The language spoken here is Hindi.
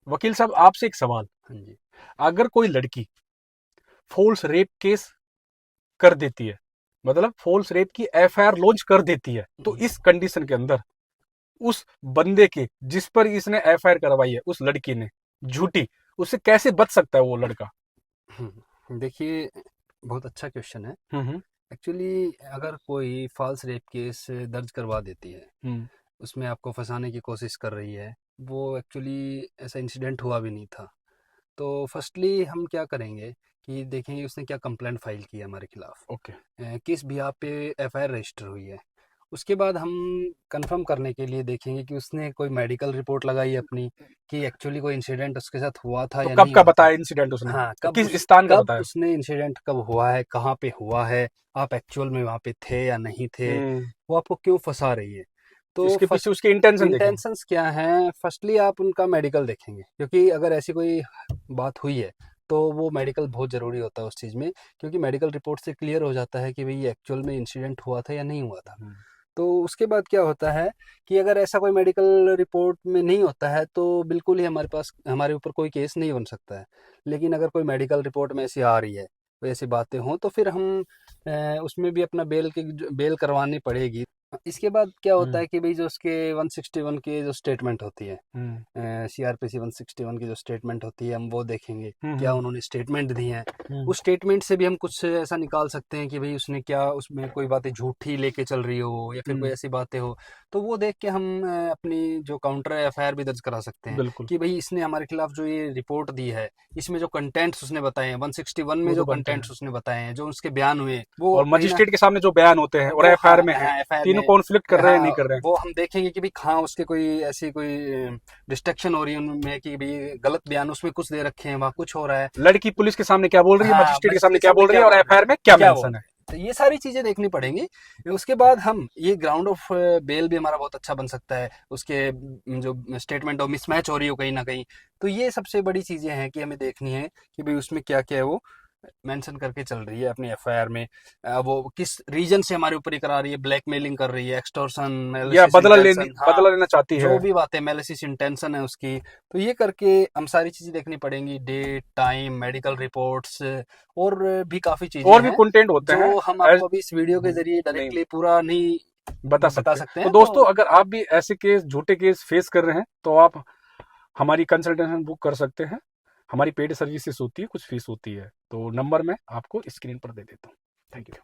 वकील साहब आपसे एक सवाल, हाँ जी। अगर कोई लड़की फोल्स रेप केस कर देती है, मतलब फोल्स रेप की एफआईआर लॉन्च कर देती है, तो हम्म, इस कंडीशन के अंदर उस बंदे के जिस पर इसने एफआईआर करवाई है, उस लड़की ने झूठी, उससे कैसे बच सकता है वो लड़का? देखिए, बहुत अच्छा क्वेश्चन है। हम्म। एक्चुअली अगर कोई फॉल्स रेप केस दर्ज करवा देती है, हम्म। उसमें आपको फंसाने की कोशिश कर रही है, वो एक्चुअली ऐसा इंसिडेंट हुआ भी नहीं था। तो फर्स्टली हम क्या करेंगे कि देखेंगे उसने क्या कंप्लेंट फाइल की है हमारे खिलाफ, ओके। किस बिहाफ पे एफआईआर रजिस्टर हुई है। उसके बाद हम कंफर्म करने के लिए देखेंगे कि उसने कोई मेडिकल रिपोर्ट लगाई है अपनी, कि एक्चुअली कोई इंसिडेंट उसके साथ हुआ था तो या कब नहीं का हुआ था। बताया इंसिडेंट उसने? हाँ, किस स्थान का कब बताया? उसने इंसिडेंट कब हुआ है, कहाँ पे हुआ है, आप एक्चुअल में वहाँ पे थे या नहीं थे, हम्म। वो आपको क्यों फंसा रही है। तो इसके पीछे फर्स्ट उसके इंटेंशन देखेंगे। इंटेंशंस क्या हैं, फर्स्टली आप उनका मेडिकल देखेंगे, क्योंकि अगर ऐसी कोई बात हुई है तो वो मेडिकल बहुत ज़रूरी होता है उस चीज़ में, क्योंकि मेडिकल रिपोर्ट से क्लियर हो जाता है कि भाई ये एक्चुअल में इंसिडेंट हुआ था या नहीं हुआ था। हम्म। तो उसके बाद क्या होता है कि अगर ऐसा कोई मेडिकल रिपोर्ट में नहीं होता है तो बिल्कुल ही हमारे पास, हमारे ऊपर कोई केस नहीं बन सकता है। लेकिन अगर कोई मेडिकल रिपोर्ट में ऐसी आ रही है, कोई ऐसी बातें हों, तो फिर हम उसमें भी अपना बेल करवानी पड़ेगी। इसके बाद क्या होता हम्म। है कि भाई जो उसके 161 की जो स्टेटमेंट होती है, हम्म। सीआरपीसी 161 की जो स्टेटमेंट होती है, हम वो देखेंगे क्या हम्म। उन्होंने स्टेटमेंट दी है। हम्म। उस स्टेटमेंट से भी हम कुछ ऐसा निकाल सकते हैं कि भाई उसने क्या, उसमें कोई बातें झूठी लेके चल रही हो या फिर कोई हम्म। ऐसी बातें हो। तो वो देख के हम अपनी जो काउंटर एफआईआर भी दर्ज करा सकते हैं बिल्कुल। कि भाई इसने हमारे खिलाफ जो ये रिपोर्ट दी है, इसमें जो कंटेंट्स उसने बताए हैं, 161 में वो तो जो बनते कंटेंट्स हैं। उसने बताए हैं, जो उसके बयान हुए, वो और कहीं ना, मजिस्ट्रेट के सामने जो बयान होते हैं और वो हाँ एफआईआर में है, हाँ एफआईआर तीनों में, कॉन्फ्लिक्ट कर रहे हैं, नहीं हाँ कर रहे हैं? वो हम देखेंगे कि भाई हाँ उसके कोई ऐसी कोई डिस्ट्रक्शन हो रही है उनमें, कि भाई गलत बयान उसमें कुछ दे रखे हैं, वहाँ कुछ हो रहा है। लड़की पुलिस के सामने क्या बोल रही है, हाँ, मजिस्ट्रेट के सामने मजिस्ट्रेट क्या सामने बोल रही क्या है, और बोल रहे एफआईआर हैं, में क्या क्या बोल मेंशन है? रहे हैं, तो ये सारी चीजें देखनी पड़ेंगी। उसके बाद हम ये ग्राउंड ऑफ बेल भी हमारा बहुत अच्छा बन सकता है, उसके जो स्टेटमेंट ऑफ मिसमैच हो रही हो कहीं ना कहीं। तो ये सबसे बड़ी चीजें हैं कि हमें देखनी है कि भाई उसमें क्या क्या है, वो मेंशन करके चल रही है अपनी एफआईआर में। वो किस रीजन से हमारे ऊपर ये करा रही है, ब्लैकमेलिंग कर रही है, एक्सटॉर्शन, या मैलिसियस इंटेंशन, हाँ, बदला लेना चाहती है? जो भी बातें, मैलिसियस इंटेंशन है उसकी। तो ये करके हम सारी चीजें देखनी पड़ेंगी, डेट, टाइम, मेडिकल रिपोर्ट्स, और भी काफी चीजें और भी हैं कंटेंट होते जो हैं। हम एज आपको अभी इस वीडियो के जरिए नहीं डायरेक्टली पूरा नहीं बता बता सकते। सकते तो हैं। तो दोस्तों, अगर आप भी ऐसे केस, झूठे केस फेस कर रहे हैं, तो आप हमारी कंसल्टेशन बुक कर सकते हैं। हमारी पेड सर्विसेज होती है, कुछ फीस होती है, तो नंबर मैं आपको स्क्रीन पर दे देता हूँ। Thank you.